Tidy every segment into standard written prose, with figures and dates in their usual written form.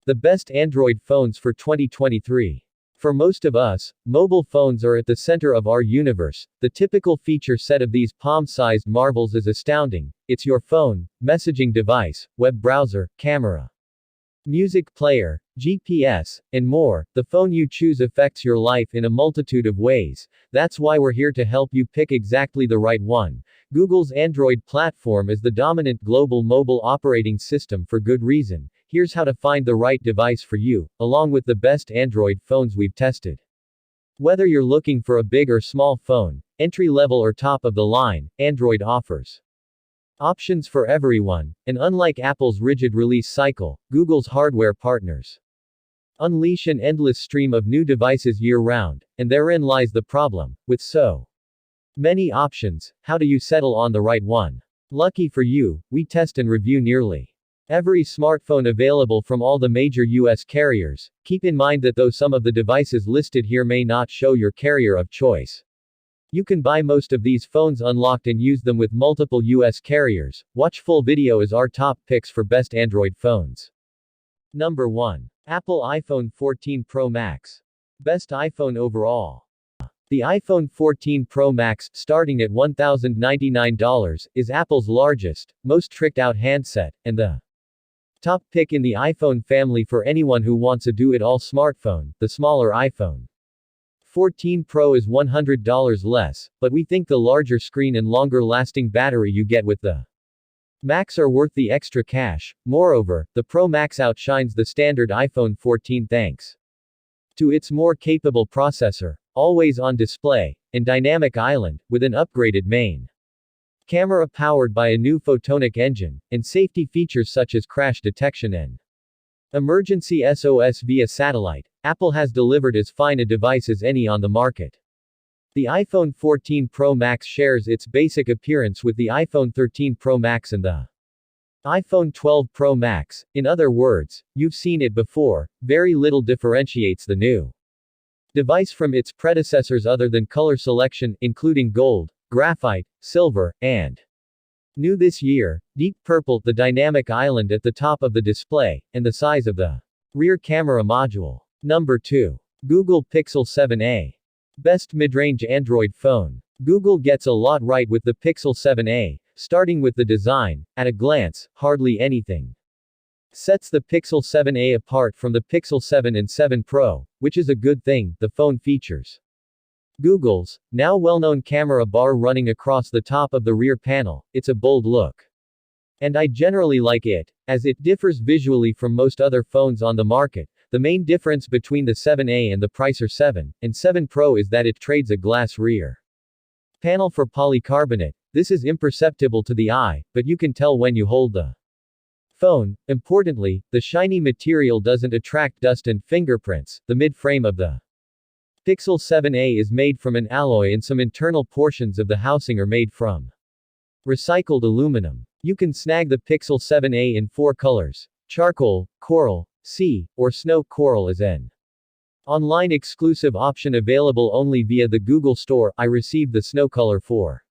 The best Android phones for 2023. For most of us, mobile phones are at the center of our universe. The typical feature set of these palm-sized marvels is astounding. It's your phone, messaging device, web browser, camera, music player, GPS, and more. The phone you choose affects your life in a multitude of ways. That's why we're here to help you pick exactly the right one. Google's Android platform is the dominant global mobile operating system for good reason. Here's how to find the right device for you, along with the best Android phones we've tested. Whether you're looking for a big or small phone, entry-level or top-of-the-line, Android offers options for everyone, and unlike Apple's rigid release cycle, Google's hardware partners unleash an endless stream of new devices year-round, and therein lies the problem. With so many options, how do you settle on the right one? Lucky for you, we test and review nearly every smartphone available from all the major US carriers. Keep in mind that though some of the devices listed here may not show your carrier of choice, you can buy most of these phones unlocked and use them with multiple US carriers. Watch full video as our top picks for best Android phones. Number 1. Apple iPhone 14 Pro Max. Best iPhone overall. The iPhone 14 Pro Max, starting at $1,099, is Apple's largest, most tricked-out handset, and the top pick in the iPhone family for anyone who wants a do-it-all smartphone. The smaller iPhone 14 Pro is $100 less, but we think the larger screen and longer-lasting battery you get with the Max are worth the extra cash. Moreover, the Pro Max outshines the standard iPhone 14 thanks to its more capable processor, always-on display, and dynamic island, with an upgraded main camera powered by a new photonic engine, and safety features such as crash detection and emergency SOS via satellite. Apple has delivered as fine a device as any on the market. The iPhone 14 Pro Max shares its basic appearance with the iPhone 13 Pro Max and the iPhone 12 Pro Max. In other words, you've seen it before. Very little differentiates the new device from its predecessors other than color selection, including gold, graphite, silver, and new this year, deep purple, the dynamic island at the top of the display, and the size of the rear camera module. Number 2. Google Pixel 7a. Best mid-range Android phone. Google gets a lot right with the Pixel 7a, starting with the design. At a glance, hardly anything sets the Pixel 7a apart from the Pixel 7 and 7 Pro, which is a good thing. The phone features Google's now well-known camera bar running across the top of the rear panel. It's a bold look, and I generally like it, as it differs visually from most other phones on the market. The main difference between the 7a and the Pricer 7 and 7 Pro is that it trades a glass rear panel for polycarbonate. This is imperceptible to the eye, but you can tell when you hold the phone. Importantly, the shiny material doesn't attract dust and fingerprints. The mid-frame of the Pixel 7a is made from an alloy and some internal portions of the housing are made from recycled aluminum. You can snag the Pixel 7a in 4 colors: charcoal, coral, sea, or snow. Coral is an online exclusive option available only via the Google Store. I received the snow color for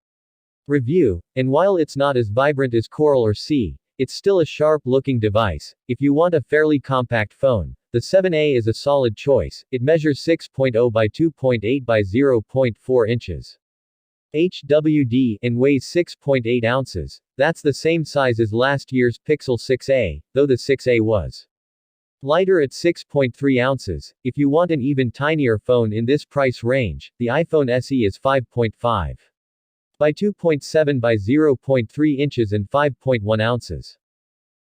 review, and while it's not as vibrant as coral or sea, it's still a sharp-looking device. If you want a fairly compact phone, the 7a is a solid choice. It measures 6.0 by 2.8 by 0.4 inches HWD and weighs 6.8 ounces. That's the same size as last year's Pixel 6a, though the 6a was lighter at 6.3 ounces. If you want an even tinier phone in this price range, the iPhone SE is 5.5 by 2.7 by 0.3 inches and 5.1 ounces.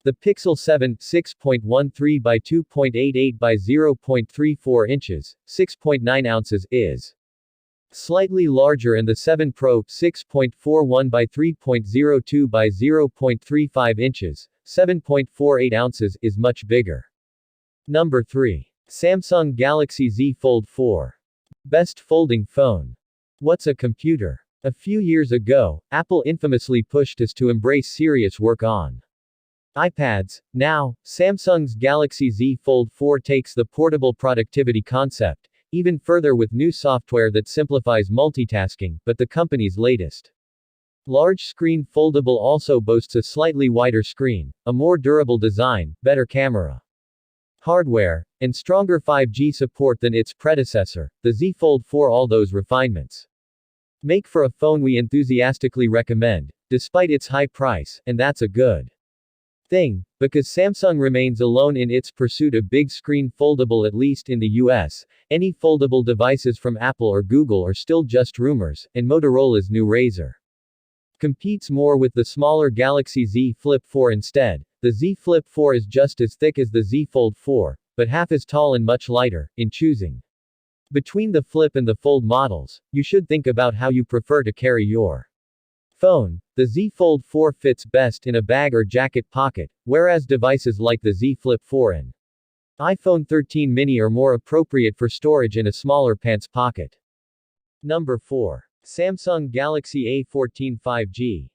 The Pixel 7, 6.13 by 2.88 by 0.34 inches, 6.9 ounces, is slightly larger, and the 7 Pro, 6.41 by 3.02 by 0.35 inches, 7.48 ounces, is much bigger. Number 3. Samsung Galaxy Z Fold 4. Best folding phone. What's a computer? A few years ago, Apple infamously pushed us to embrace serious work on iPads. Now, Samsung's Galaxy Z Fold 4 takes the portable productivity concept even further with new software that simplifies multitasking, but the company's latest large screen foldable also boasts a slightly wider screen, a more durable design, better camera hardware, and stronger 5G support than its predecessor, the Z Fold 4. All those refinements make for a phone we enthusiastically recommend, despite its high price, and that's a good thing, because Samsung remains alone in its pursuit of big screen foldable, at least in the US. Any foldable devices from Apple or Google are still just rumors, and Motorola's new Razr competes more with the smaller Galaxy Z Flip 4 instead. The Z Flip 4 is just as thick as the Z Fold 4, but half as tall and much lighter. In choosing between the Flip and the Fold models, you should think about how you prefer to carry your phone. The Z Fold 4 fits best in a bag or jacket pocket, whereas devices like the Z Flip 4 and iPhone 13 mini are more appropriate for storage in a smaller pants pocket. Number 4. Samsung Galaxy A14 5G.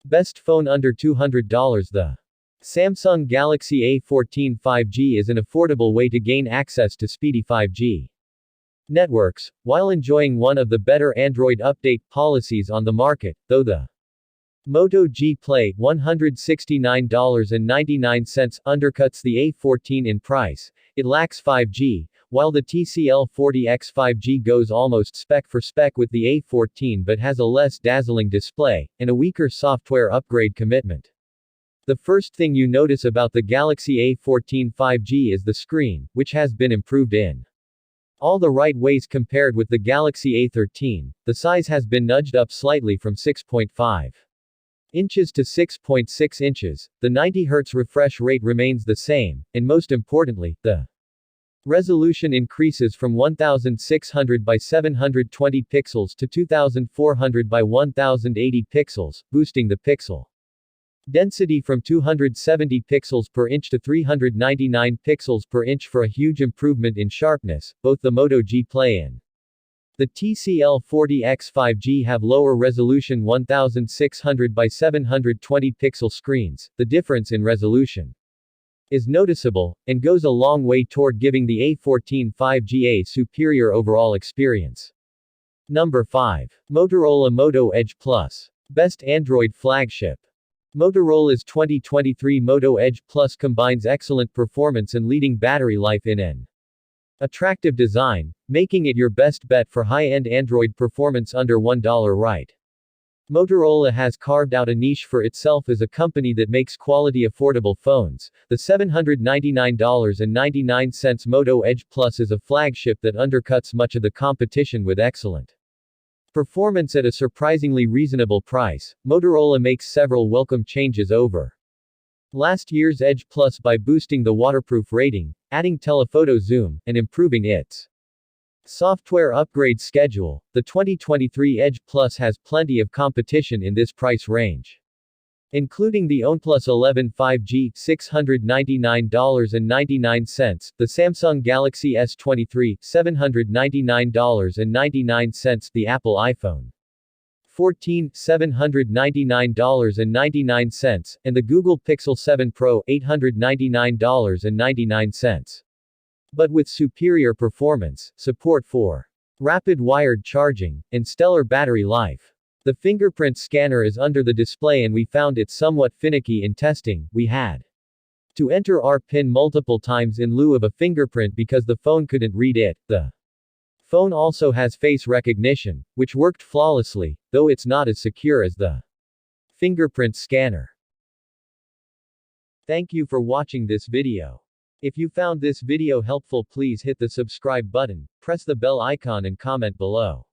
Best phone under $200. The Samsung Galaxy A14 5G is an affordable way to gain access to speedy 5G networks, while enjoying one of the better Android update policies on the market, though the Moto G Play, $169.99, undercuts the A14 in price. It lacks 5G, while the TCL40X 5G goes almost spec for spec with the A14 but has a less dazzling display, and a weaker software upgrade commitment. The first thing you notice about the Galaxy A14 5G is the screen, which has been improved in all the right ways compared with the Galaxy A13. The size has been nudged up slightly from 6.5 inches to 6.6 inches, the 90Hz refresh rate remains the same, and most importantly, the resolution increases from 1600 by 720 pixels to 2400 by 1080 pixels, boosting the pixel density from 270 pixels per inch to 399 pixels per inch for a huge improvement in sharpness. Both the Moto G Play and the TCL40X 5G have lower resolution 1600 by 720 pixel screens. The difference in resolution is noticeable, and goes a long way toward giving the A14 5G a superior overall experience. Number 5. Motorola Moto Edge Plus. Best Android flagship. Motorola's 2023 Moto Edge Plus combines excellent performance and leading battery life in an attractive design, making it your best bet for high-end Android performance under $1. Right. Motorola has carved out a niche for itself as a company that makes quality affordable phones. The $799.99 Moto Edge Plus is a flagship that undercuts much of the competition with excellent performance at a surprisingly reasonable price. Motorola makes several welcome changes over last year's Edge Plus by boosting the waterproof rating, adding telephoto zoom, and improving its software upgrade schedule. The 2023 Edge Plus has plenty of competition in this price range, including the OnePlus 11 5G, $699.99, the Samsung Galaxy S23, $799.99, the Apple iPhone 14, $799.99, and the Google Pixel 7 Pro, $899.99. But with superior performance, support for rapid wired charging, and stellar battery life. The fingerprint scanner is under the display and we found it somewhat finicky in testing. We had to enter our PIN multiple times in lieu of a fingerprint because the phone couldn't read it. The phone also has face recognition, which worked flawlessly, though it's not as secure as the fingerprint scanner. Thank you for watching this video. If you found this video helpful, please hit the subscribe button, press the bell icon and comment below.